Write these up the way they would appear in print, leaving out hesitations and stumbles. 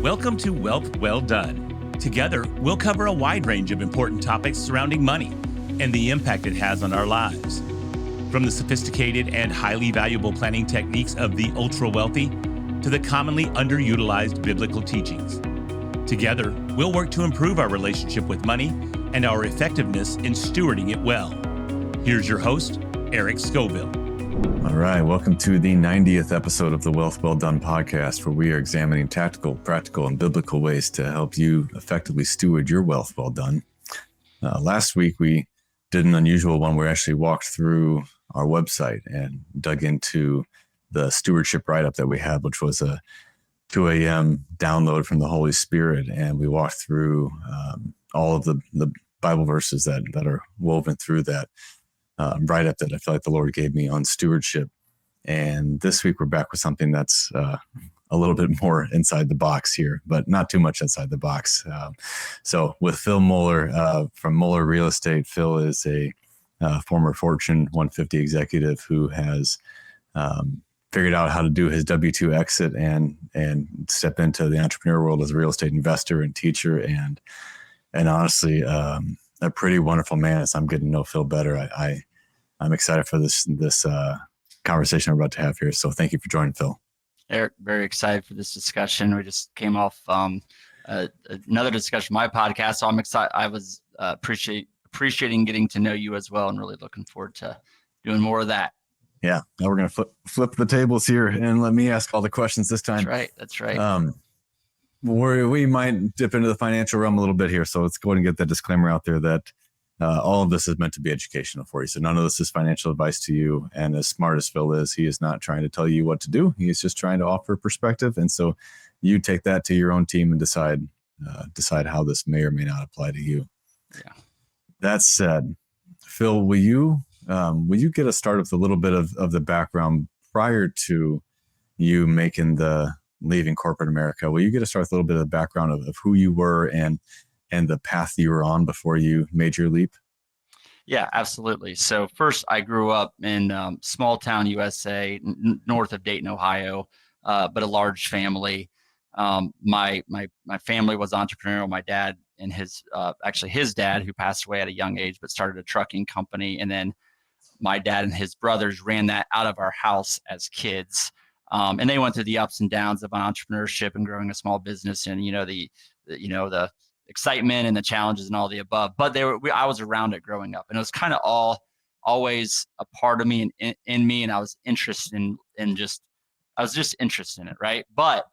Welcome to Wealth Well Done. Together, we'll cover a wide range of important topics surrounding money and the impact it has on our lives. From the sophisticated and highly valuable planning techniques of the ultra-wealthy to the commonly underutilized biblical teachings. Together, we'll work to improve our relationship with money and our effectiveness in stewarding it well. Here's your host, Eric Scoville. All right, welcome to the 90th episode of the Wealth Well Done podcast, where we are examining tactical, practical, and biblical ways to help you effectively steward your wealth well done. Last week, we did an unusual one where we actually walked through our website and dug into the stewardship write-up that we had, which was a 2 a.m. download from the Holy Spirit. And we walked through all of the Bible verses that are woven through that write-up that I feel like the Lord gave me on stewardship. And this week we're back with something that's a little bit more inside the box here, but not too much inside the box. So with Phil Moeller from Moeller Real Estate. Phil is a former Fortune 150 executive who has figured out how to do his W-2 exit and step into the entrepreneur world as a real estate investor and teacher, and honestly, a pretty wonderful man. As I'm getting to know Phil better, I'm excited for this conversation we're about to have here. So thank you for joining, Phil. Eric, very excited for this discussion. We just came off another discussion, my podcast. So I'm excited. I was appreciating getting to know you as well, and really looking forward to doing more of that. Yeah. Now we're going to flip the tables here and let me ask all the questions this time. That's right. We might dip into the financial realm a little bit here. So let's go ahead and get that disclaimer out there that all of this is meant to be educational for you. So none of this is financial advice to you. And as smart as Phil is, he is not trying to tell you what to do. He is just trying to offer perspective. And so you take that to your own team and decide how this may or may not apply to you. Yeah. That said, Phil, will you get us started with a little bit of the background prior to you making the leaving corporate America? Will you get us started with a little bit of the background of who you were and the path you were on before you made your leap? Yeah, absolutely. So first, I grew up in small town USA, north of Dayton, Ohio, but a large family. My family was entrepreneurial. My dad and his dad, who passed away at a young age, but started a trucking company. And then my dad and his brothers ran that out of our house as kids. And they went through the ups and downs of entrepreneurship and growing a small business, and the excitement and the challenges and all the above. But I was around it growing up, and it was kind of always a part of me and in me, and I was interested in it, right? But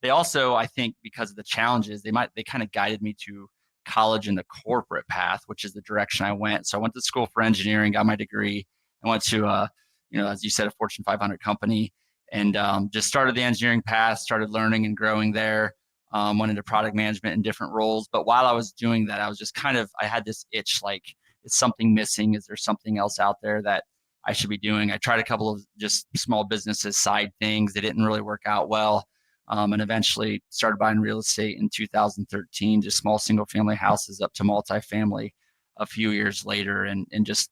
they also, I think, because of the challenges, they kind of guided me to college and the corporate path, which is the direction I went. So I went to school for engineering, got my degree, and went to as you said, a Fortune 500 company, and just started the engineering path, started learning and growing there. Went into product management in different roles. But while I was doing that, I was just I had this itch, like, is something missing? Is there something else out there that I should be doing? I tried a couple of just small businesses, side things. They didn't really work out well. And eventually started buying real estate in 2013, just small single family houses up to multifamily a few years later. And just,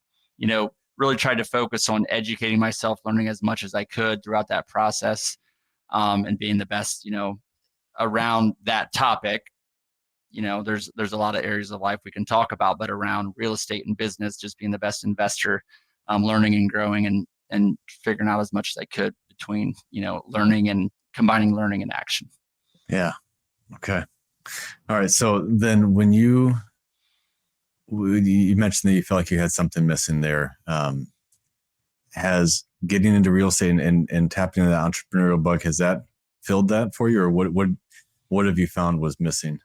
really tried to focus on educating myself, learning as much as I could throughout that process, and being the best, around that topic. There's a lot of areas of life we can talk about, but around real estate and business, just being the best investor, learning and growing and figuring out as much as I could between, learning and combining learning and action. Yeah. Okay. All right. So then when you mentioned that you felt like you had something missing there, has getting into real estate and tapping into the entrepreneurial bug, has that filled that for you, or what have you found was missing?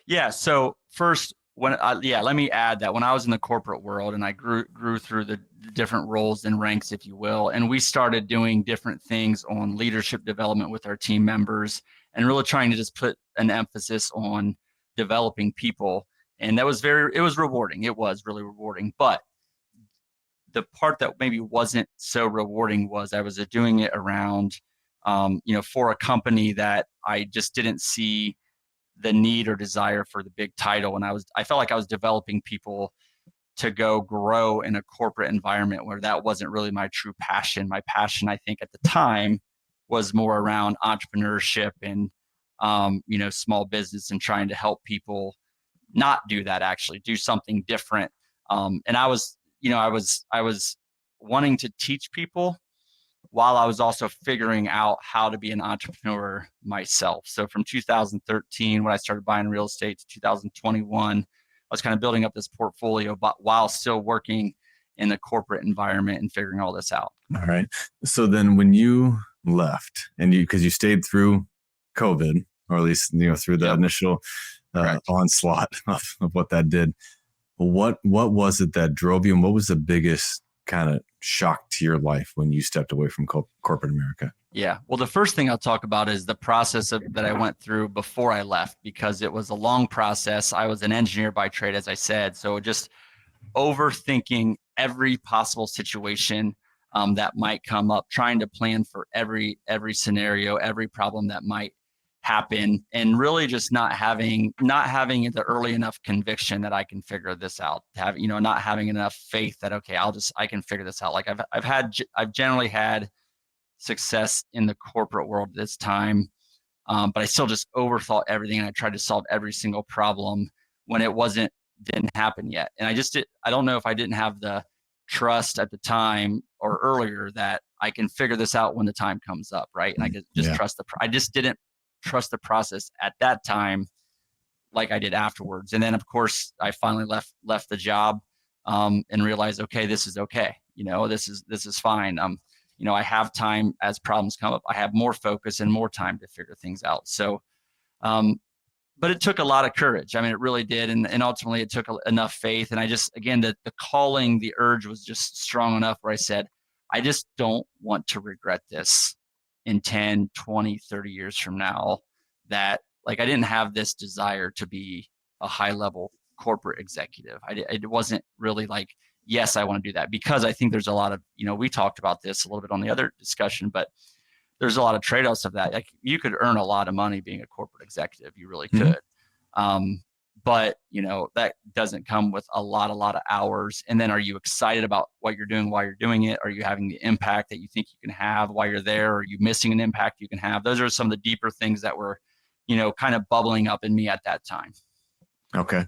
Yeah. So first, let me add that when I was in the corporate world and I grew through the different roles and ranks, if you will, and we started doing different things on leadership development with our team members and really trying to just put an emphasis on developing people. And it was rewarding. It was really rewarding. But the part that maybe wasn't so rewarding was I was doing it around, for a company that I just didn't see the need or desire for the big title. And I felt like I was developing people to go grow in a corporate environment where that wasn't really my true passion. My passion, I think at the time, was more around entrepreneurship and small business and trying to help people not do that, actually do something different. And I was wanting to teach people while I was also figuring out how to be an entrepreneur myself. So from 2013, when I started buying real estate, to 2021, I was kind of building up this portfolio, but while still working in the corporate environment and figuring all this out. All right. So then when you left and because you stayed through COVID, or at least, through the initial onslaught of what that did, what was it that drove you, and what was the biggest kind of shock to your life when you stepped away from corporate America? Yeah. Well, the first thing I'll talk about is the process that I went through before I left, because it was a long process. I was an engineer by trade, as I said. So just overthinking every possible situation that might come up, trying to plan for every scenario, every problem that might happen, and really just not having the early enough conviction that I can figure this out. Not having enough faith that, okay, I can figure this out. Like I've generally had success in the corporate world this time, but I still just overthought everything, and I tried to solve every single problem when it didn't happen yet. And I don't know if I didn't have the trust at the time or earlier that I can figure this out when the time comes up, right? And I could just I just didn't trust the process at that time like I did afterwards. And then of course I finally left the job and realized, okay, this is okay. This is fine. I have time as problems come up. I have more focus and more time to figure things out. So, but it took a lot of courage. I mean, it really did. And ultimately it took enough faith. And I just, again, the calling, the urge was just strong enough where I said, I just don't want to regret this in 10, 20, 30 years from now, that like I didn't have this desire to be a high level corporate executive. It wasn't really like, yes, I want to do that, because I think there's a lot of, we talked about this a little bit on the other discussion, but there's a lot of trade-offs of that. Like you could earn a lot of money being a corporate executive. You really could. But that doesn't come with a lot of hours. And then are you excited about what you're doing while you're doing it? Are you having the impact that you think you can have while you're there? Are you missing an impact you can have? Those are some of the deeper things that were, kind of bubbling up in me at that time. Okay.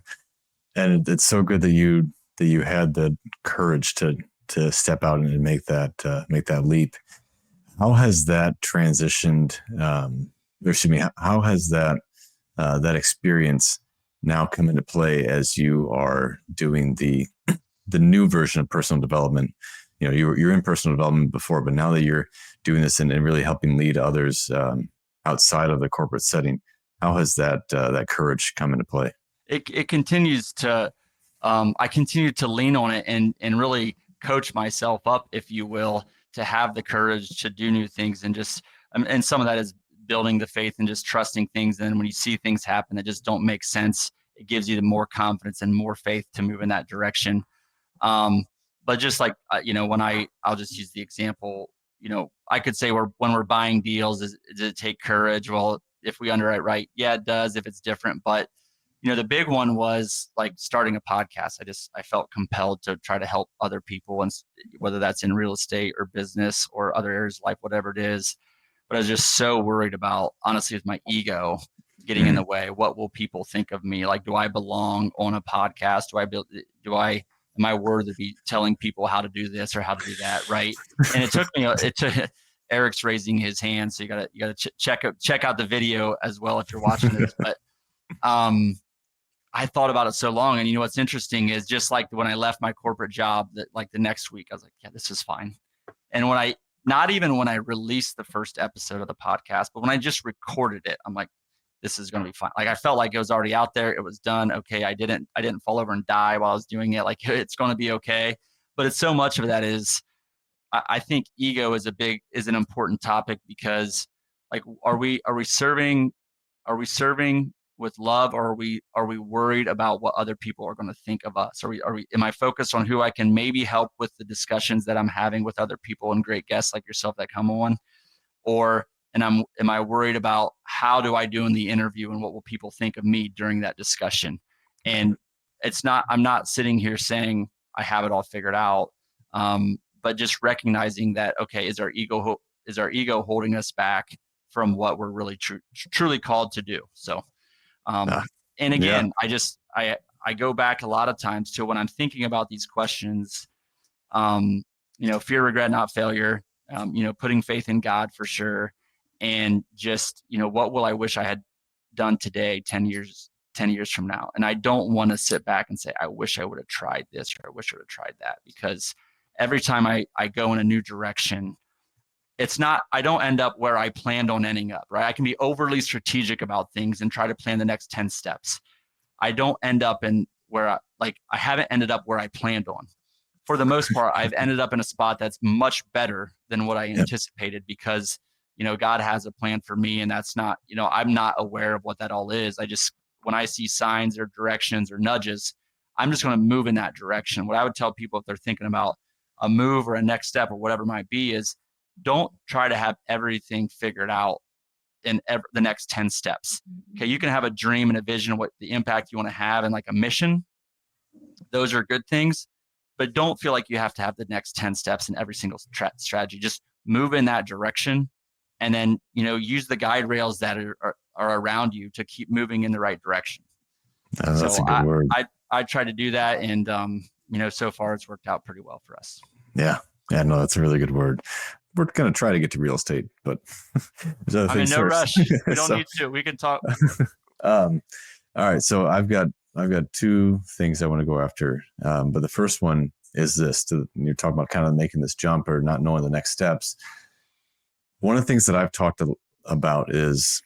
And it's so good that you had the courage to step out and make that leap. How has that transitioned? How has that experience now come into play as you are doing the new version of personal development? You're in personal development before, but now that you're doing this and really helping lead others outside of the corporate setting, how has that courage come into play? It continues to. I continue to lean on it and really coach myself up, if you will, to have the courage to do new things, and some of that is building the faith and just trusting things. And when you see things happen that just don't make sense, it gives you the more confidence and more faith to move in that direction. But just like, I'll just use the example, I could say when we're buying deals, does it take courage? Well, if we underwrite right, yeah, it does if it's different. But, the big one was like starting a podcast. I felt compelled to try to help other people, and whether that's in real estate or business or other areas of life, whatever it is. But I was just so worried about, honestly, with my ego getting in the way. What will people think of me? Like, do I belong on a podcast? Am I worthy to be telling people how to do this or how to do that? Right. And it took Eric's raising his hand. So you gotta check out the video as well if you're watching this. But I thought about it so long. And what's interesting is, just like when I left my corporate job, that like the next week I was like, yeah, this is fine. And not even when I released the first episode of the podcast, but when I just recorded it, I'm like, this is going to be fine. Like I felt like it was already out there. It was done. Okay. I didn't fall over and die while I was doing it. Like it's going to be okay. But it's so much of that is, I think ego is an important topic, because like, are we serving with love, or are we worried about what other people are going to think of us? Am I focused on who I can maybe help with the discussions that I'm having with other people and great guests like yourself that come on? Am I worried about how do I do in the interview, and what will people think of me during that discussion? And I'm not sitting here saying I have it all figured out. But just recognizing that, okay, is our ego holding us back from what we're really truly called to do. So, Ah, and yeah. again, I go back a lot of times to when I'm thinking about these questions, fear, regret, not failure, putting faith in God for sure. And just, what will I wish I had done today, 10 years from now? And I don't want to sit back and say, I wish I would have tried this, or I wish I would have tried that, because every time I go in a new direction, I don't end up where I planned on ending up, right? I can be overly strategic about things and try to plan the next 10 steps. I don't end up in where I haven't ended up where I planned on. For the most part, I've ended up in a spot that's much better than what I anticipated, because, God has a plan for me, and that's not, I'm not aware of what that all is. When I see signs or directions or nudges, I'm just going to move in that direction. What I would tell people if they're thinking about a move or a next step or whatever it might be is, don't try to have everything figured out in the next 10 steps. Okay. You can have a dream and a vision of what the impact you want to have and like a mission. Those are good things, but don't feel like you have to have the next 10 steps in every single strategy. Just move in that direction, and then, use the guide rails that are around you to keep moving in the right direction. That's a good word. I try to do that. And, so far it's worked out pretty well for us. Yeah. Yeah, no, that's a really good word. We're going to try to get to real estate, but I'm in no rush. We don't need to. We can talk. All right. So I've got two things I want to go after. But the first one is this: you're talking about kind of making this jump or not knowing the next steps. One of the things that I've talked about is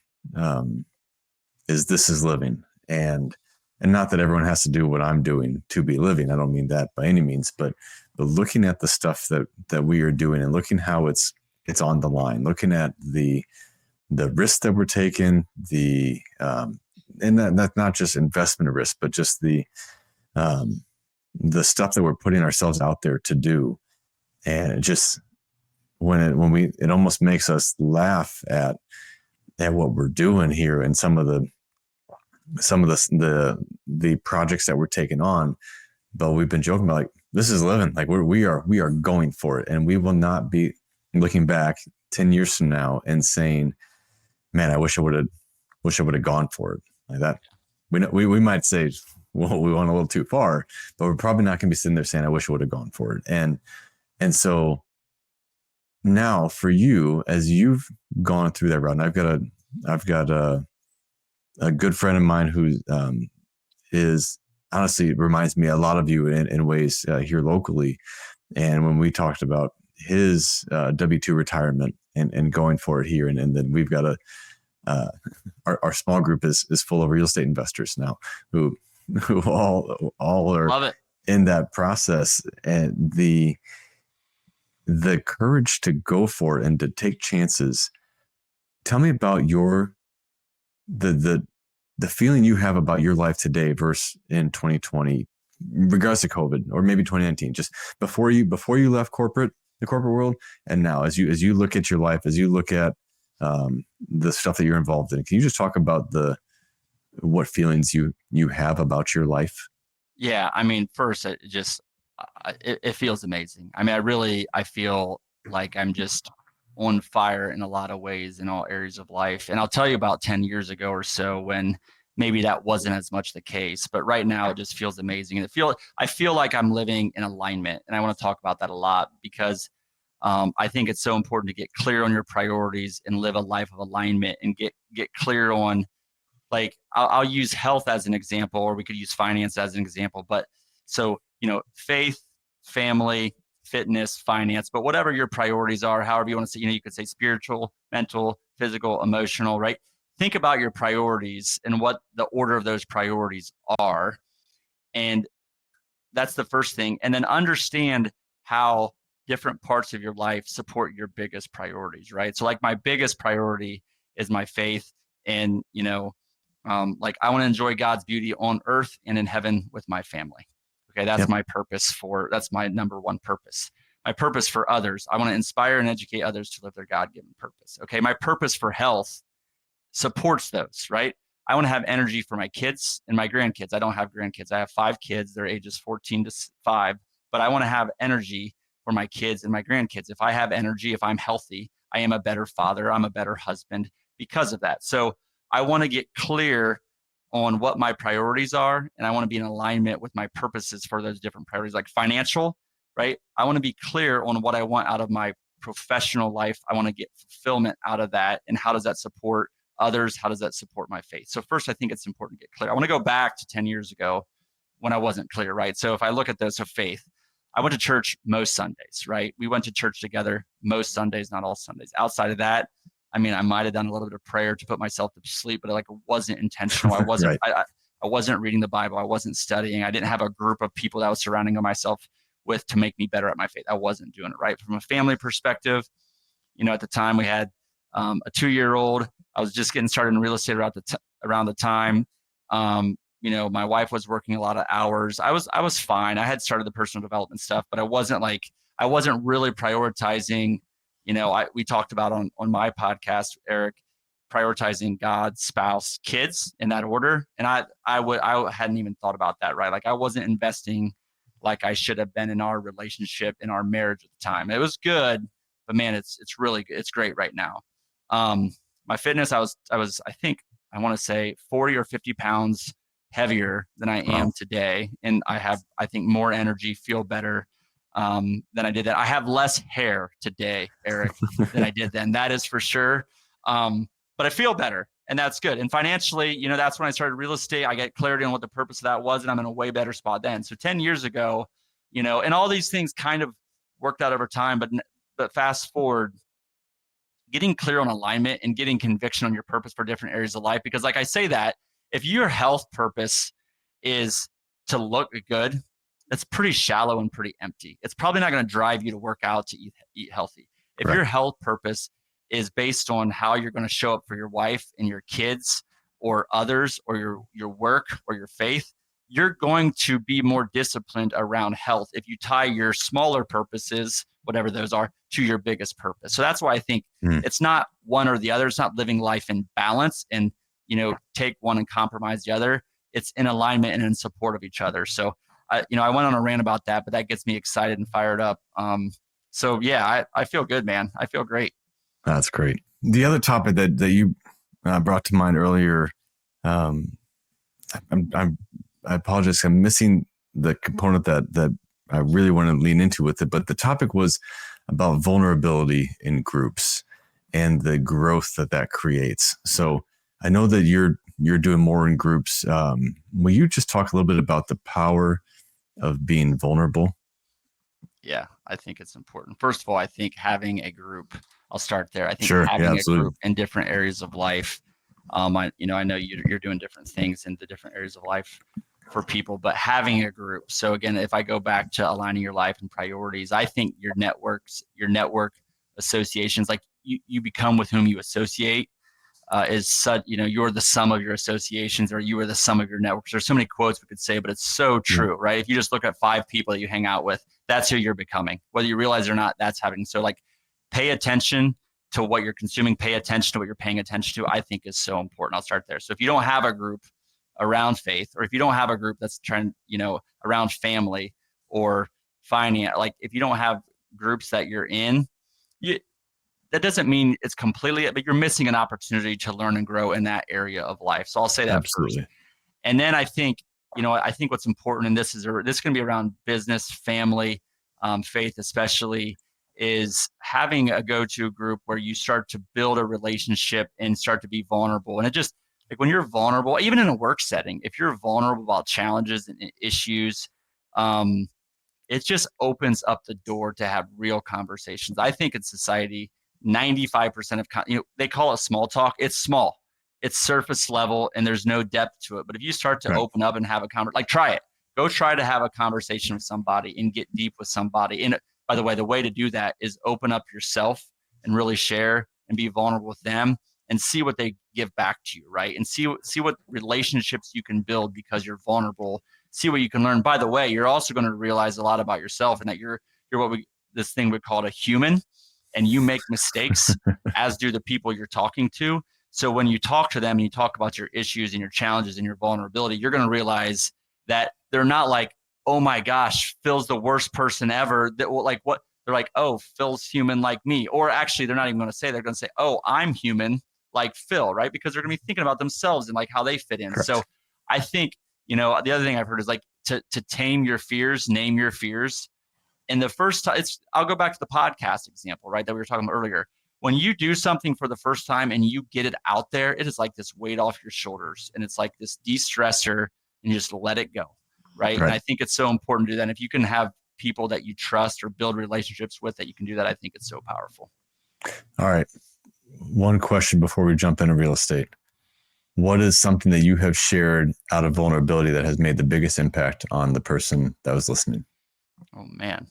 this is living, and not that everyone has to do what I'm doing to be living. I don't mean that by any means, but looking at the stuff that we are doing and looking how it's on the line, looking at the risk that we're taking, and that's not just investment risk, but just the stuff that we're putting ourselves out there to do. And it just, it almost makes us laugh at what we're doing here and some of the projects that we're taking on. But we've been joking about, like, this is living. Like, we are going for it, and we will not be looking back 10 years from now and saying, man, I wish I would have gone for it like that. We might say, well, we went a little too far, but we're probably not going to be sitting there saying, I wish I would have gone for it. And so now for you, as you've gone through that route, and I've got a good friend of mine who is honestly reminds me a lot of you in ways here locally. And when we talked about his W-2 retirement and going for it here, and then we've got our small group is full of real estate investors now who all are in that process, and the courage to go for it and to take chances. Tell me about the feeling you have about your life today versus in 2020, regardless of COVID, or maybe 2019, just before you left the corporate world, and now as you look at your life, as you look at the stuff that you're involved in. Can you just talk about what feelings you have about your life? Yeah. I mean, first, it feels amazing. I mean, I feel like I'm just on fire in a lot of ways in all areas of life. And I'll tell you about 10 years ago or so when maybe that wasn't as much the case, but right now it just feels amazing. And I feel like I'm living in alignment. And I want to talk about that a lot, because I think it's so important to get clear on your priorities and live a life of alignment, and get clear on, like, I'll use health as an example, or we could use finance as an example. But so, faith, family, fitness, finance, but whatever your priorities are, however you want to say, you could say spiritual, mental, physical, emotional, right? Think about your priorities and what the order of those priorities are. And that's the first thing. And then understand how different parts of your life support your biggest priorities, right? So like my biggest priority is my faith, and, like I want to enjoy God's beauty on earth and in heaven with my family. Okay. That's my purpose that's my number one purpose. My purpose for others, I want to inspire and educate others to live their God-given purpose. Okay. My purpose for health supports those, right? I want to have energy for my kids and my grandkids. I don't have grandkids. I have 5 kids. They're ages 14 to 5, but I want to have energy for my kids and my grandkids. If I have energy, if I'm healthy, I am a better father, I'm a better husband because of that. So I want to get clear on what my priorities are, and I want to be in alignment with my purposes for those different priorities, like financial, right? I want to be clear on what I want out of my professional life. I want to get fulfillment out of that. And how does that support others? How does that support my faith? So first, I think it's important to get clear. I want to go back to 10 years ago when I wasn't clear, right? So if I look at those of faith, I went to church most Sundays, right? We went to church together most Sundays, not all Sundays. Outside of that, I mean, I might have done a little bit of prayer to put myself to sleep, but like it wasn't intentional. I wasn't, Right. I wasn't reading the Bible. I wasn't studying. I didn't have a group of people that I was surrounding myself with to make me better at my faith. I wasn't doing it right. From a family perspective, at the time we had a 2-year-old. I was just getting started in real estate around the time. My wife was working a lot of hours. I was fine. I had started the personal development stuff, but I wasn't really prioritizing. We talked about on my podcast, Eric, prioritizing God, spouse, kids in that order. And I hadn't even thought about that, right? Like I wasn't investing like I should have been in our relationship, in our marriage at the time. It was good, but man, it's really good. It's great right now. My fitness, I think I want to say 40 or 50 pounds heavier than I am today. And I have, I think, more energy, feel better than I did then. I have less hair today, Eric, than I did then. That is for sure. But I feel better, and that's good. And financially, that's when I started real estate. I get clarity on what the purpose of that was, and I'm in a way better spot then. So 10 years ago, and all these things kind of worked out over time, but fast forward, getting clear on alignment and getting conviction on your purpose for different areas of life. Because like I say that, if your health purpose is to look good, that's pretty shallow and pretty empty. It's probably not going to drive you to work out, to eat healthy. If your health purpose is based on how you're going to show up for your wife and your kids or others or your work or your faith, you're going to be more disciplined around health if you tie your smaller purposes, whatever those are, to your biggest purpose. So that's why I think it's not one or the other. It's not living life in balance and, take one and compromise the other. It's in alignment and in support of each other. So, I went on a rant about that, but that gets me excited and fired up. So yeah, I feel good, man. I feel great. That's great. The other topic that you brought to mind earlier, I apologize. I'm missing the component that I really want to lean into with it. But the topic was about vulnerability in groups and the growth that creates. So I know that you're doing more in groups. Will you just talk a little bit about the power of being vulnerable? Yeah, I think it's important. First of all, I think having a group, I'll start there. I think having a group in different areas of life. I know you're doing different things in the different areas of life for people, but having a group. So again, if I go back to aligning your life and priorities, I think your network associations, like you become with whom you associate, is such, you're the sum of your associations, or you are the sum of your networks. There's so many quotes we could say, but it's so true, right? If you just look at 5 people that you hang out with, that's who you're becoming, whether you realize it or not. That's happening. So like, pay attention to what you're consuming, pay attention to what you're paying attention to, I think is so important. I'll start there. So if you don't have a group around faith, or if you don't have a group that's trying, around family or finance, like if you don't have groups that you're in, that doesn't mean it's completely, but you're missing an opportunity to learn and grow in that area of life. So I'll say that Absolutely. first. And then I think, I think what's important, and this is going to be around business, family, faith, especially, is having a go-to group where you start to build a relationship and start to be vulnerable. And it just, like when you're vulnerable, even in a work setting, if you're vulnerable about challenges and issues, it just opens up the door to have real conversations. I think in society, 95% of, they call it small talk. It's small, it's surface level, and there's no depth to it. But if you start to open up and have a conversation, like try it, go try to have a conversation with somebody and get deep with somebody. And by the way, the way to do that is open up yourself and really share and be vulnerable with them and see what they give back to you, right? And see what relationships you can build because you're vulnerable. See what you can learn. By the way, you're also going to realize a lot about yourself, and that you're this thing we call a human, and you make mistakes, as do the people you're talking to. So when you talk to them and you talk about your issues and your challenges and your vulnerability, you're going to realize that they're not like, oh my gosh, Phil's the worst person ever. That, like, what they're like, oh, Phil's human like me. Or actually, they're not even going to say, they're going to say, oh, I'm human like Phil, right? Because they're going to be thinking about themselves and like how they fit in. Correct. So I think, the other thing I've heard is like to tame your fears, name your fears. And the first time, I'll go back to the podcast example, right, that we were talking about earlier. When you do something for the first time and you get it out there, it is like this weight off your shoulders, and it's like this de-stressor, and you just let it go, right? And I think it's so important to do that. And if you can have people that you trust or build relationships with that you can do that, I think it's so powerful. All right. One question before we jump into real estate. What is something that you have shared out of vulnerability that has made the biggest impact on the person that was listening? Oh, man.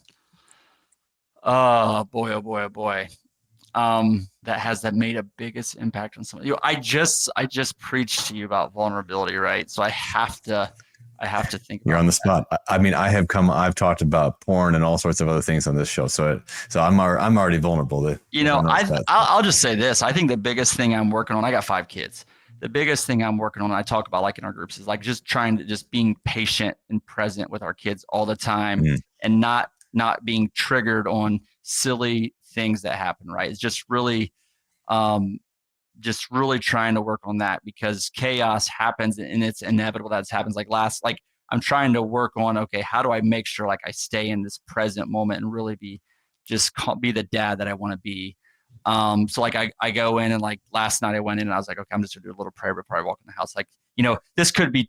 Oh, boy, oh, boy, oh, boy. That made a biggest impact on someone. I just preached to you about vulnerability, right? So I have to think about You're on the spot. I mean, I've talked about porn and all sorts of other things on this show. So I'm already vulnerable. I'll just say this. I think the biggest thing I'm working on, I got 5 kids. The biggest thing I'm working on, I talk about like in our groups, is like just being patient and present with our kids all the time, and not being triggered on silly things that happen, right? It's just really trying to work on that, because chaos happens and it's inevitable that it happens. Like I'm trying to work on, okay, how do I make sure like I stay in this present moment and really be the dad that I want to be. So like I go in, and like last night I went in and I was like, okay, I'm just gonna do a little prayer before I walk in the house. Like, this could be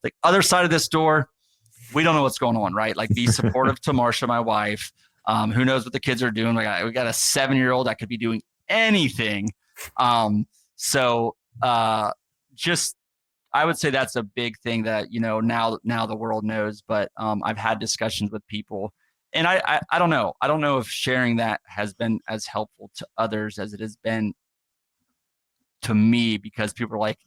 like other side of this door. We don't know what's going on, right? Like, be supportive to Marsha, my wife. Who knows what the kids are doing? Like, we got a 7-year-old that could be doing anything. So I would say that's a big thing that, now the world knows, but I've had discussions with people, and I don't know. I don't know if sharing that has been as helpful to others as it has been to me, because people are like,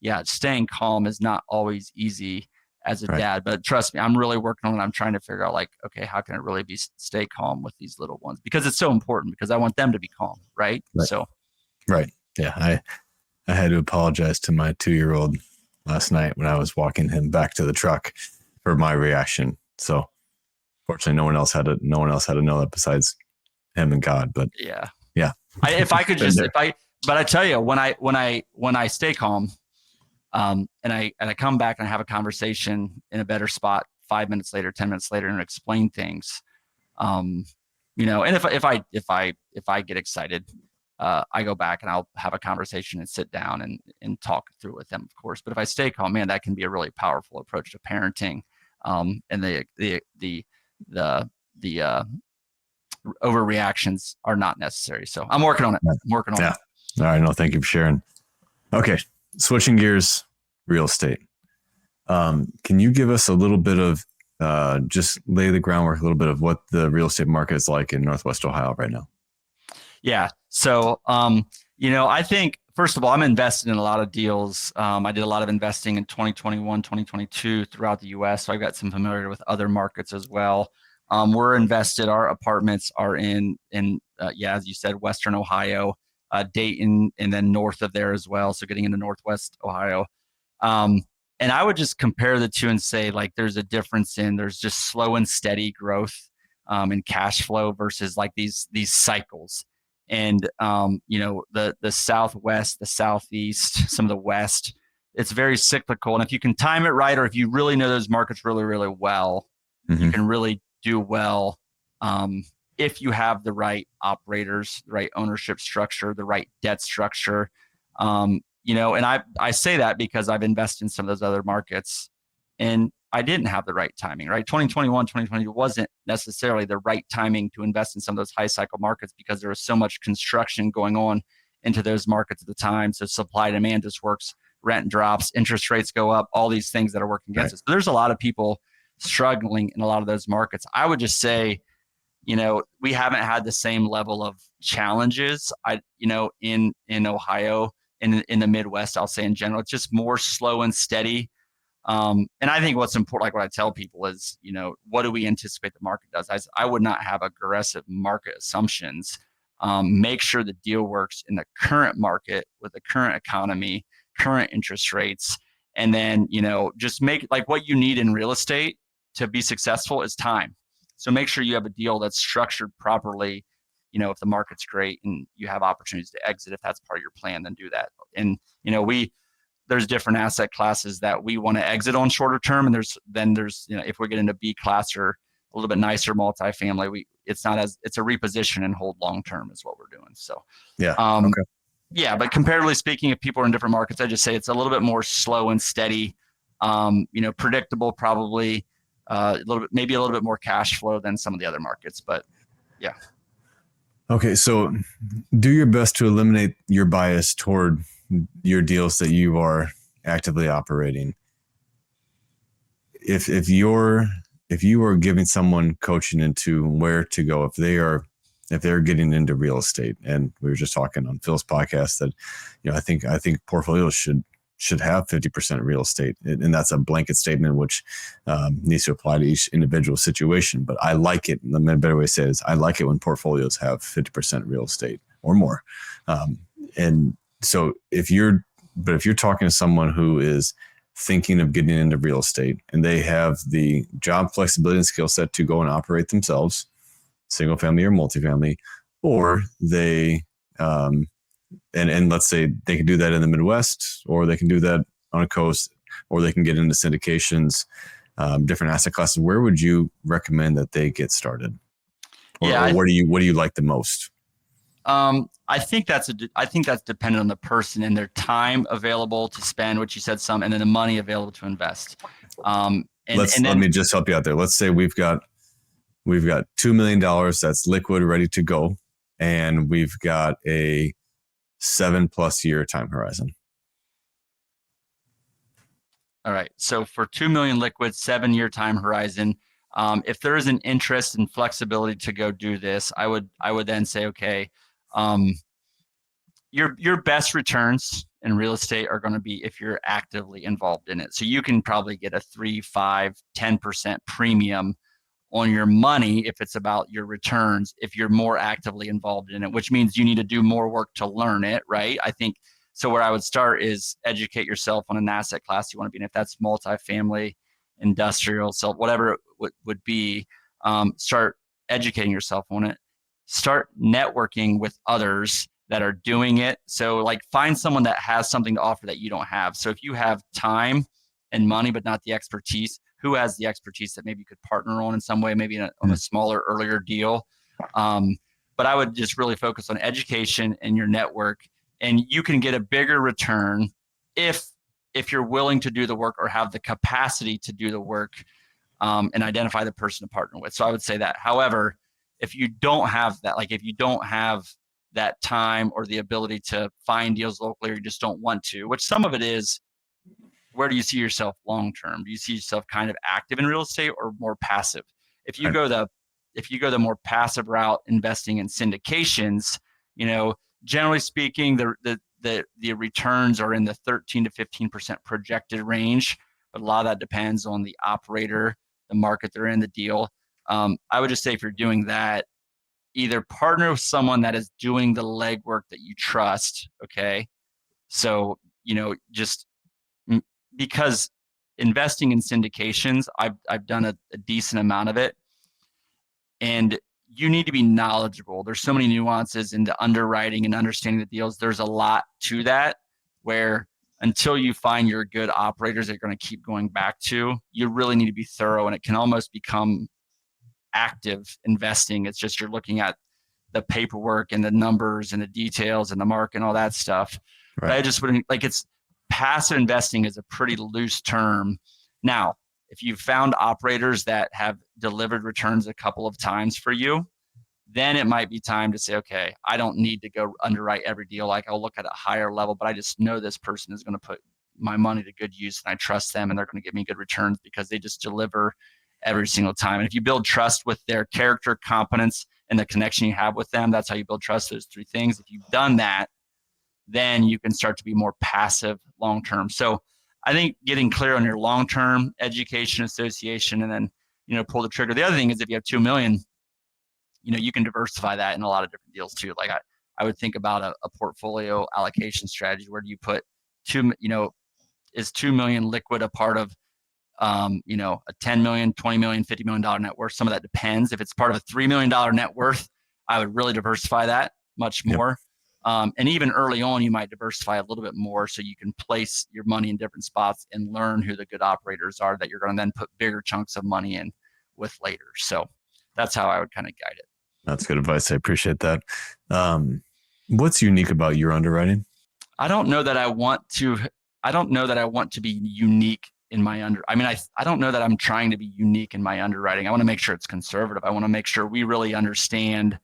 yeah, staying calm is not always easy as a dad, but trust me, I'm really working on it. I'm trying to figure out like, okay, how can I really stay calm with these little ones? Because it's so important, because I want them to be calm. Right. So. Right. Yeah. I had to apologize to my 2-year-old last night when I was walking him back to the truck for my reaction. So fortunately, no one else had to know that besides him and God. But yeah. If I could just, but I tell you, when I stay calm, and I come back and I have a conversation in a better spot 5 minutes later, 10 minutes later, and explain things, and if I get excited, I go back and I'll have a conversation and sit down and talk through with them, of course. But if I stay calm, man, that can be a really powerful approach to parenting. And the overreactions are not necessary. So I'm working on it. All right. No, thank you for sharing. Okay. Switching gears, real estate. Can you give us a little bit of, just lay the groundwork, a little bit of what the real estate market is like in Northwest Ohio right now? Yeah. So, I think, first of all, I'm invested in a lot of deals. I did a lot of investing in 2021, 2022 throughout the U.S. So I've got some familiarity with other markets as well. We're invested, our apartments are in as you said, Western Ohio, Dayton, and then north of there as well. So getting into Northwest Ohio. And I would just compare the two and say, like, there's a difference there's just slow and steady growth in cash flow versus like these cycles. And, the Southwest, the Southeast, some of the West, it's very cyclical. And if you can time it right, or if you really know those markets really, really well, you can really do well. If you have the right operators, the right ownership structure, the right debt structure, and I say that because I've invested in some of those other markets, and I didn't have the right timing, right? 2021, 2022 wasn't necessarily the right timing to invest in some of those high cycle markets, because there was so much construction going on into those markets at the time. So supply demand just works, rent drops, interest rates go up, all these things that are working against us. But there's a lot of people struggling in a lot of those markets. I would just say, we haven't had the same level of challenges, in Ohio, in the Midwest, I'll say in general. It's just more slow and steady. And I think what's important, like what I tell people is, what do we anticipate the market does? I would not have aggressive market assumptions. Make sure the deal works in the current market with the current economy, current interest rates. And then, just make, like, what you need in real estate to be successful is time. So make sure you have a deal that's structured properly. If the market's great and you have opportunities to exit, if that's part of your plan, then do that. And, there's different asset classes that we want to exit on shorter term. And there's, if we get into B class or a little bit nicer multifamily, it's a reposition and hold long-term is what we're doing. So, yeah. Okay. Yeah, but comparatively speaking, if people are in different markets, I just say it's a little bit more slow and steady, predictable, probably maybe a little bit more cash flow than some of the other markets, but yeah. Okay. So do your best to eliminate your bias toward your deals that you are actively operating. If you are giving someone coaching into where to go, if they're getting into real estate, and we were just talking on Phil's podcast that, I think portfolios should have 50% real estate, and that's a blanket statement which needs to apply to each individual situation. But I like it. The better way to say it is, I like it when portfolios have 50% real estate or more. And so if you're talking to someone who is thinking of getting into real estate and they have the job flexibility and skill set to go and operate themselves, single family or multifamily, or they, and let's say they can do that in the Midwest, or they can do that on a coast, or they can get into syndications, different asset classes. Where would you recommend that they get started? Or what do you like the most? I think that's dependent on the person and their time available to spend, which you said some, and then the money available to invest. Let me just help you out there. Let's say we've got $2 million that's liquid, ready to go, and we've got a 7+ year time horizon. All right. So for 2 million liquid, 7-year time horizon, if there is an interest and flexibility to go do this, I would then say, okay, your best returns in real estate are going to be if you're actively involved in it. So you can probably get a 3, 5, 10% premium on your money if it's about your returns, if you're more actively involved in it, which means you need to do more work to learn it, right? I think so. Where I would start is educate yourself on an asset class you want to be in. If that's multifamily, industrial, so whatever it would be, start educating yourself on it. Start networking with others that are doing it. So like find someone that has something to offer that you don't have. So if you have time and money, but not the expertise, who has the expertise that maybe you could partner on in some way, maybe on a smaller, earlier deal. But I would just really focus on education and your network, and you can get a bigger return if you're willing to do the work or have the capacity to do the work, and identify the person to partner with. So I would say that. However, if you don't have that, like if you don't have that time or the ability to find deals locally, or you just don't want to, which some of it is, where do you see yourself long-term? Do you see yourself kind of active in real estate or more passive? If you go the more passive route, investing in syndications, generally speaking, the returns are in the 13 to 15% projected range, but a lot of that depends on the operator, the market they're in, the deal. I would just say if you're doing that, either partner with someone that is doing the legwork that you trust. Okay. So, just because investing in syndications, I've done a decent amount of it, and you need to be knowledgeable. There's so many nuances into underwriting and understanding the deals. There's a lot to that, where until you find your good operators that you're going to keep going back to, you really need to be thorough, and it can almost become active investing. It's just you're looking at the paperwork and the numbers and the details and the market and all that stuff. Right. But I just wouldn't, it's passive investing is a pretty loose term. Now, if you've found operators that have delivered returns a couple of times for you, then it might be time to say, okay, I don't need to go underwrite every deal. I'll look at a higher level, but I just know this person is going to put my money to good use, and I trust them, and they're going to give me good returns because they just deliver every single time. And if you build trust with their character, competence, and the connection you have with them, that's how you build trust, those 3 things. If you've done that, then you can start to be more passive long-term. So I think getting clear on your long-term education, association, and then, pull the trigger. The other thing is if you have 2 million, you can diversify that in a lot of different deals too. Like I would think about a portfolio allocation strategy. Where do you put is 2 million liquid a part of a 10 million, 20 million, $50 million net worth. Some of that depends. If it's part of a $3 million net worth, I would really diversify that much more. And even early on, you might diversify a little bit more so you can place your money in different spots and learn who the good operators are that you're going to then put bigger chunks of money in with later. So that's how I would kind of guide it. That's good advice. I appreciate that. What's unique about your underwriting? I don't know that I want to be unique in my I don't know that I'm trying to be unique in my underwriting. I want to make sure it's conservative. I want to make sure we really understand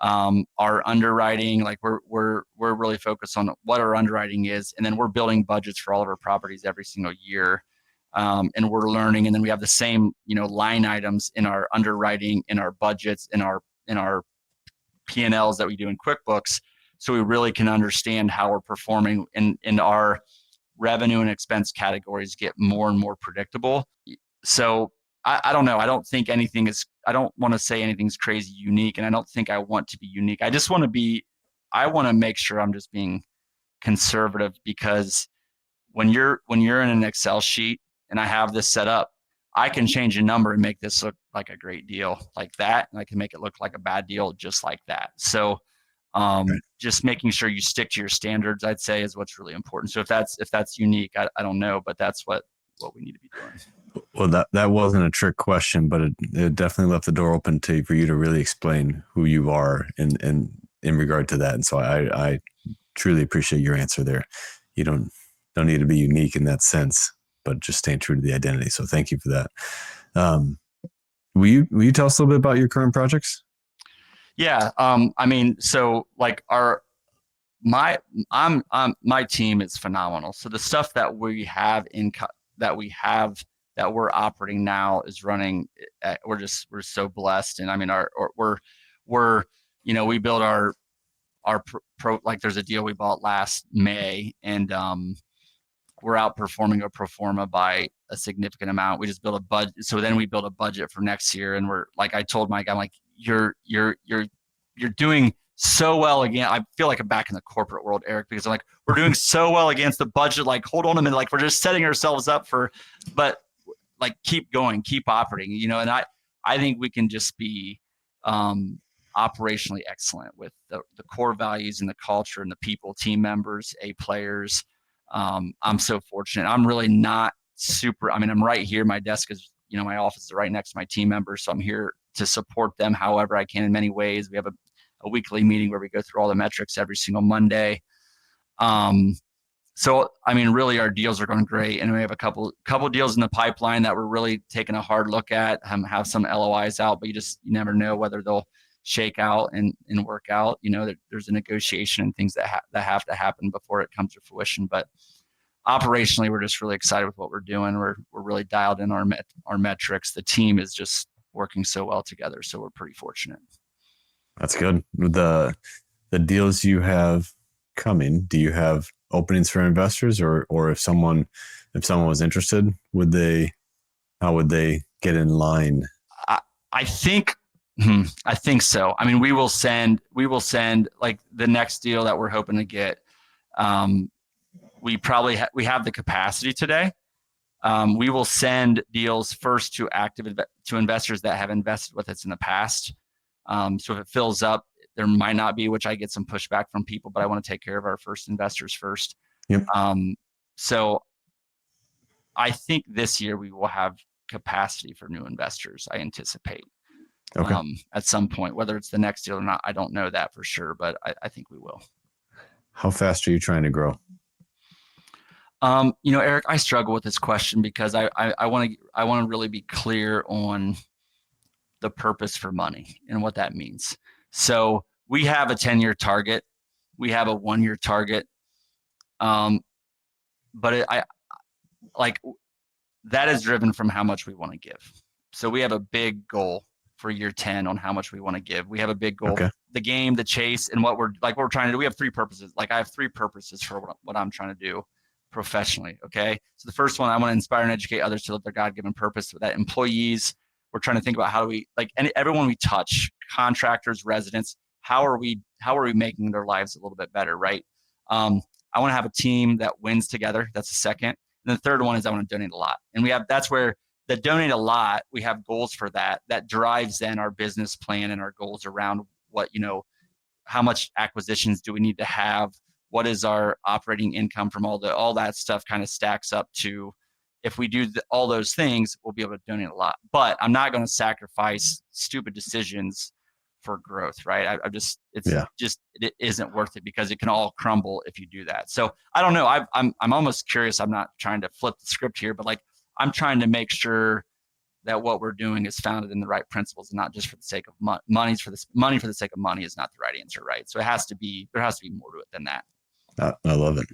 our underwriting. Like we're really focused on what our underwriting is, and then we're building budgets for all of our properties every single year, and we're learning. And then we have the same line items in our underwriting, in our budgets, in our P&Ls that we do in QuickBooks, so we really can understand how we're performing, and our revenue and expense categories get more and more predictable. So I don't know. I don't think I don't want to say anything's crazy unique, and I don't think I want to be unique. I want to make sure I'm just being conservative, because when you're in an Excel sheet and I have this set up, I can change a number and make this look like a great deal like that, and I can make it look like a bad deal just like that. So just making sure you stick to your standards, I'd say, is what's really important. So if that's unique, I don't know, but that's what we need to be doing. Well, that wasn't a trick question, but it definitely left the door open for you to really explain who you are in regard to that. And so I truly appreciate your answer there. You don't need to be unique in that sense, but just staying true to the identity. So thank you for that. Will you tell us a little bit about your current projects? Yeah. So like my team is phenomenal. So the stuff that we have that we're operating now is running. We're so blessed. And we built our like there's a deal we bought last May, and we're outperforming a pro forma by a significant amount. We just built a budget. So then we built a budget for next year, and we're like, I told Mike, I'm like, you're doing so well again. I feel like I'm back in the corporate world, Eric, because I'm like, we're doing so well against the budget. Like, hold on a minute. Like, we're just setting ourselves up but like, keep going, keep operating, and I think we can just be operationally excellent with the core values and the culture and the people, team members, players. I'm so fortunate. I'm really not I'm right here. My desk is, my office is right next to my team members. So I'm here to support them however I can in many ways. We have a weekly meeting where we go through all the metrics every single Monday. So, really our deals are going great, and we have a couple deals in the pipeline that we're really taking a hard look at, have some LOIs out, but you never know whether they'll shake out and work out. There's a negotiation and things that have to happen before it comes to fruition. But operationally, we're just really excited with what we're doing. We're really dialed in our metrics. The team is just working so well together, so we're pretty fortunate. That's good. The deals you have coming, do you have openings for investors, or if someone was interested, how would they get in line? I think so. We will send like the next deal that we're hoping to get. We have the capacity today. We will send deals first to to investors that have invested with us in the past. So if it fills up, there might not be, which I get some pushback from people, but I want to take care of our first investors first. Yep. So I think this year we will have capacity for new investors, I anticipate. Okay. At some point, whether it's the next deal or not, I don't know that for sure, but I think we will. How fast are you trying to grow? Eric, I struggle with this question because I want to really be clear on the purpose for money and what that means. So we have a 10-year target. We have a 1-year target. But that is driven from how much we want to give. So we have a big goal for year 10 on how much we want to give. We have a big goal, the game, the chase, and what we're trying to do. We have 3 purposes. Like I have 3 purposes for what I'm trying to do professionally. Okay. So the first one, I want to inspire and educate others to live their God-given purpose. So that employees, we're trying to think about how do we, and everyone we touch, contractors, residents, how are we making their lives a little bit better, right? I want to have a team that wins together. That's the second. And the third one is I want to donate a lot. And that's where the donate a lot, we have goals for that. That drives then our business plan and our goals around what, how much acquisitions do we need to have? What is our operating income from all that stuff kind of stacks up to, if we do all those things, we'll be able to donate a lot. But I'm not going to sacrifice stupid decisions for growth, right? It isn't worth it, because it can all crumble if you do that. So I don't know. I'm almost curious. I'm not trying to flip the script here, but like, I'm trying to make sure that what we're doing is founded in the right principles, and not just for the sake of money for the sake of money is not the right answer, right? So there has to be more to it than that. I love it.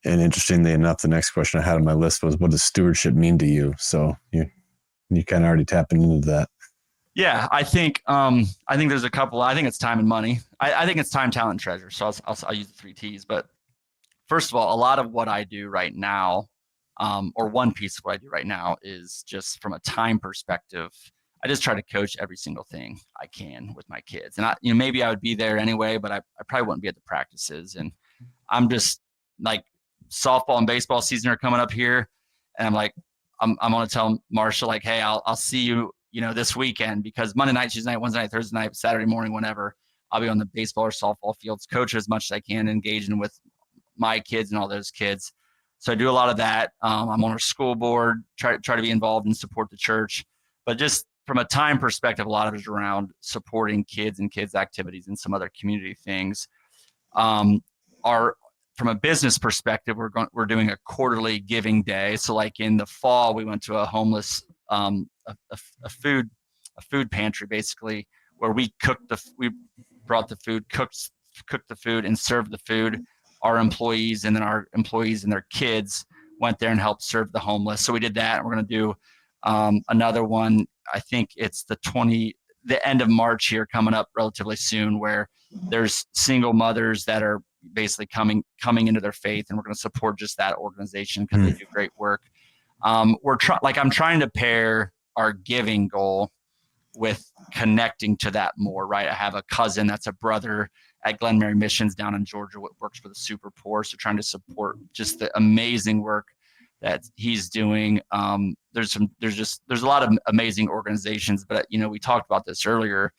And interestingly enough, the next question I had on my list was, what does stewardship mean to you? So you kind of already tapping into that. Yeah, I think there's a couple. I think it's time and money. I think it's time, talent, and treasure. So I'll use the 3 T's. But first of all, a lot of what I do right now, or one piece of what I do right now, is just from a time perspective. I just try to coach every single thing I can with my kids. And maybe I would be there anyway, but I probably wouldn't be at the practices. And I'm just like, softball and baseball season are coming up here, and I'm like, I'm going to tell Marsha, like, hey, I'll see you, this weekend, because Monday night, Tuesday night, Wednesday night, Thursday night, Saturday morning, whenever, I'll be on the baseball or softball fields, coach as much as I can, engaging with my kids and all those kids. So I do a lot of that. I'm on our school board, try to be involved and support the church. But just from a time perspective, a lot of it is around supporting kids and kids' activities and some other community things. From a business perspective, we're doing a quarterly giving day. So like in the fall, we went to a homeless a food pantry, basically, where we brought the food, cooked the food, and served the food. Our employees, and then our employees and their kids went there and helped serve the homeless. So we did that. And we're going to do another one. I think it's the end of March here, coming up relatively soon, where there's single mothers that are basically coming into their faith, and we're going to support just that organization because they do great work. I'm trying to pair our giving goal with connecting to that more, right? I have a cousin that's a brother at Glen Mary Missions down in Georgia, works for the super poor. So trying to support just the amazing work that he's doing. There's a lot of amazing organizations, but we talked about this earlier.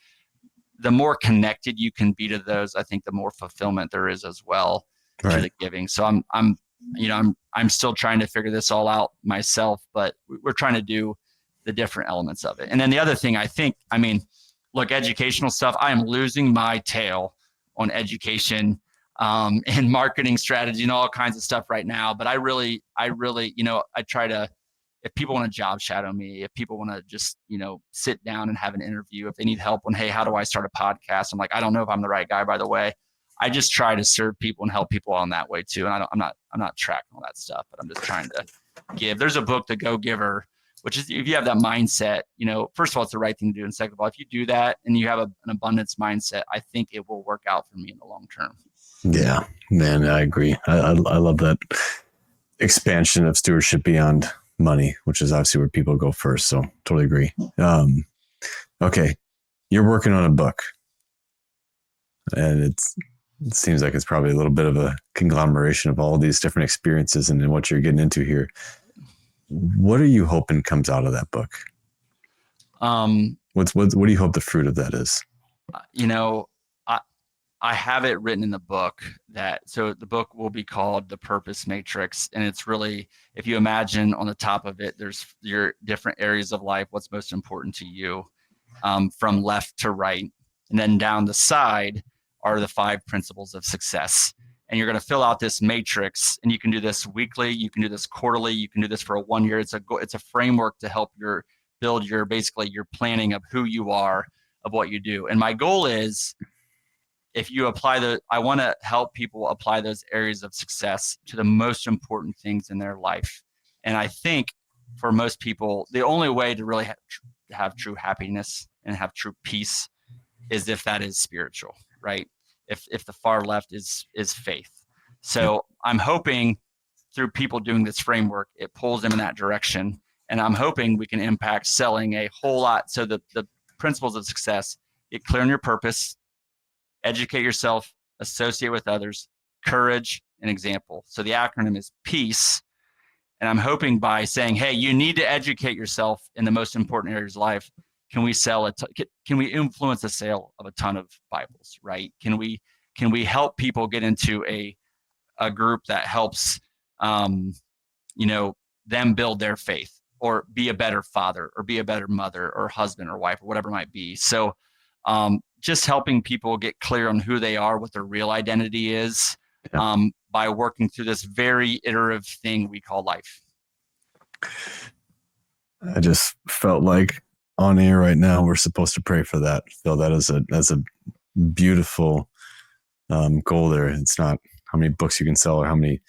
The more connected you can be to those, I think the more fulfillment there is as well to the giving. So I'm still trying to figure this all out myself, but we're trying to do the different elements of it. And then the other thing, look, educational stuff, I am losing my tail on education and marketing strategy and all kinds of stuff right now. But I really, I try to, if people want to job shadow me, if people want to just, sit down and have an interview, if they need help on, hey, how do I start a podcast? I'm like, I don't know if I'm the right guy, by the way. I just try to serve people and help people on that way too. And I'm not tracking all that stuff, but I'm just trying to give. There's a book, The Go Giver, which is, if you have that mindset, first of all, it's the right thing to do. And second of all, if you do that and you have an abundance mindset, I think it will work out for me in the long term. Yeah, man, I agree. I love that expansion of stewardship beyond money, which is obviously where people go first. So totally agree. Okay. You're working on a book, and it seems like it's probably a little bit of a conglomeration of all these different experiences and what you're getting into here. What are you hoping comes out of that book? What do you hope the fruit of that is? I have it written in the book so the book will be called The Purpose Matrix. And it's really, if you imagine on the top of it, there's your different areas of life, what's most important to you, from left to right. And then down the side are the 5 principles of success. And you're going to fill out this matrix, and you can do this weekly. You can do this quarterly. You can do this for a 1 year. It's a framework to help build your planning of who you are, of what you do. And my goal is, if you I want to help people apply those areas of success to the most important things in their life. And I think for most people, the only way to really have true happiness and have true peace is if that is spiritual, right? If the far left is faith. So I'm hoping through people doing this framework, it pulls them in that direction. And I'm hoping we can impact selling a whole lot. So the principles of success, get clear on your purpose, educate yourself, associate with others, courage, and example. So the acronym is PEACE. And I'm hoping by saying, hey, you need to educate yourself in the most important areas of life. Can we can we influence the sale of a ton of Bibles, right? Can we help people get into a group that helps, them build their faith, or be a better father, or be a better mother, or husband, or wife, or whatever it might be. So just helping people get clear on who they are, what their real identity is, by working through this very iterative thing we call life. I just felt like on air right now, we're supposed to pray for that. Phil, that is a beautiful goal there. It's not how many books you can sell or how many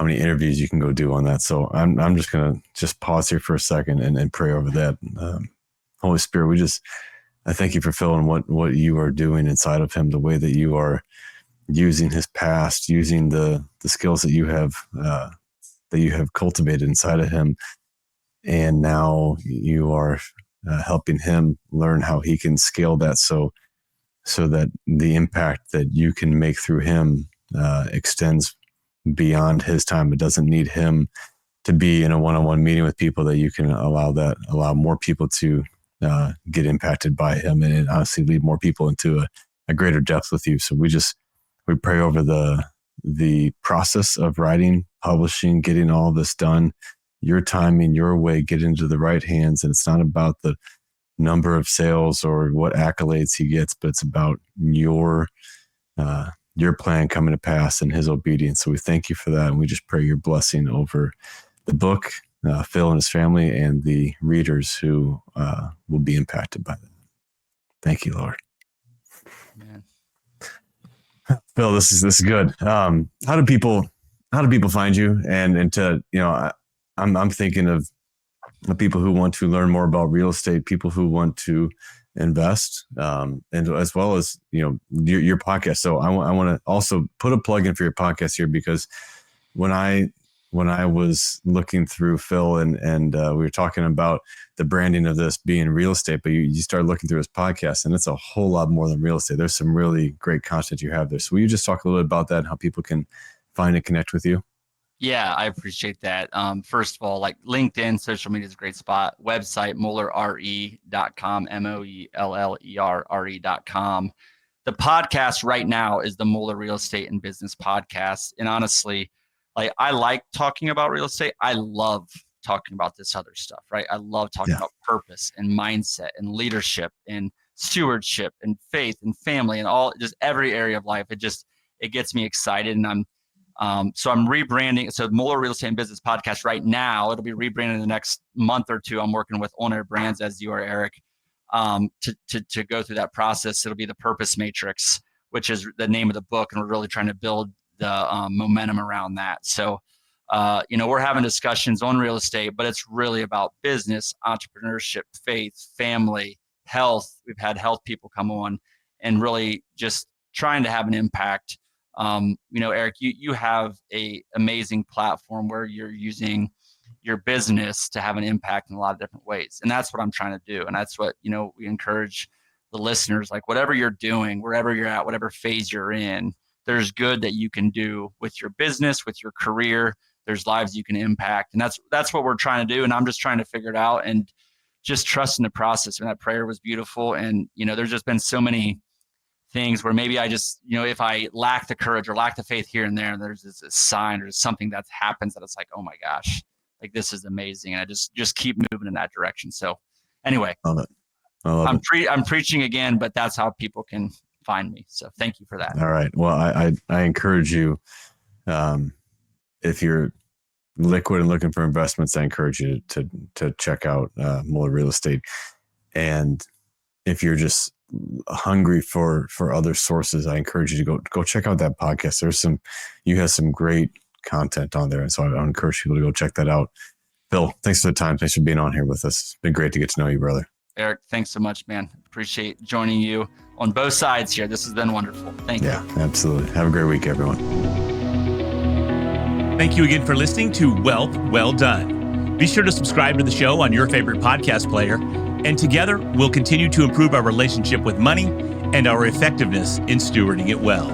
interviews you can go do on that. So I'm just going to pause here for a second and pray over that. Holy Spirit, I thank you for Phil and what you are doing inside of him, the way that you are using his past, using the skills that you have cultivated inside of him. And now you are helping him learn how he can scale that so that the impact that you can make through him extends beyond his time. It doesn't need him to be in a one-on-one meeting with people, that you can allow more people to get impacted by him, and honestly lead more people into a greater depth with you. So we pray over the process of writing, publishing, getting all this done, your timing, your way, get into the right hands. And it's not about the number of sales or what accolades he gets, but it's about your plan coming to pass and his obedience. So we thank you for that. And we just pray your blessing over the book, Phil and his family, and the readers who will be impacted by that. Thank you, Lord. Man. Phil, this is good. How do people find you? And to, I'm thinking of the people who want to learn more about real estate, people who want to invest, and as well as, your podcast. So I want to also put a plug in for your podcast here, because when I was looking through Phil and we were talking about the branding of this being real estate, but you started looking through his podcast, and it's a whole lot more than real estate. There's some really great content you have there. So will you just talk a little bit about that and how people can find and connect with you? Yeah, I appreciate that. First of all, like LinkedIn, social media is a great spot. Website, moellerre.com, MOELLERRE.com. The podcast right now is the Moeller Real Estate and Business Podcast. And honestly, I like talking about real estate. I love talking about this other stuff, right? I love talking about purpose and mindset and leadership and stewardship and faith and family and just every area of life. It gets me excited. And so I'm rebranding. So Moeller Real Estate and Business Podcast right now, it'll be rebranded in the next month or two. I'm working with On Air Brands, as you are, Eric, to go through that process. It'll be the Purpose Matrix, which is the name of the book. And we're really trying to build the momentum around that. So, we're having discussions on real estate, but it's really about business, entrepreneurship, faith, family, health. We've had health people come on and really just trying to have an impact. Eric, you have a amazing platform where you're using your business to have an impact in a lot of different ways. And that's what I'm trying to do. And that's what, we encourage the listeners, like whatever you're doing, wherever you're at, whatever phase you're in, there's good that you can do with your business, with your career. There's lives you can impact. And that's what we're trying to do. And I'm just trying to figure it out and just trust in the process. And that prayer was beautiful. And, there's just been so many things where maybe I just, if I lack the courage or lack the faith here and there, there's this sign or something that happens that it's like, oh my gosh, like this is amazing. And I just keep moving in that direction. So anyway, I'm preaching again, but that's how people can find me. So thank you for that. All right. Well, I encourage you, if you're liquid and looking for investments, I encourage you to check out Moeller Real Estate. And if you're just hungry for other sources, I encourage you to go check out that podcast. You have some great content on there. And so I encourage people to go check that out. Phil, thanks for the time. Thanks for being on here with us. It's been great to get to know you, brother. Eric, thanks so much, man. Appreciate joining you on both sides here. This has been wonderful. Thank you. Yeah, absolutely. Have a great week, everyone. Thank you again for listening to Wealth Well Done. Be sure to subscribe to the show on your favorite podcast player, and together we'll continue to improve our relationship with money and our effectiveness in stewarding it well.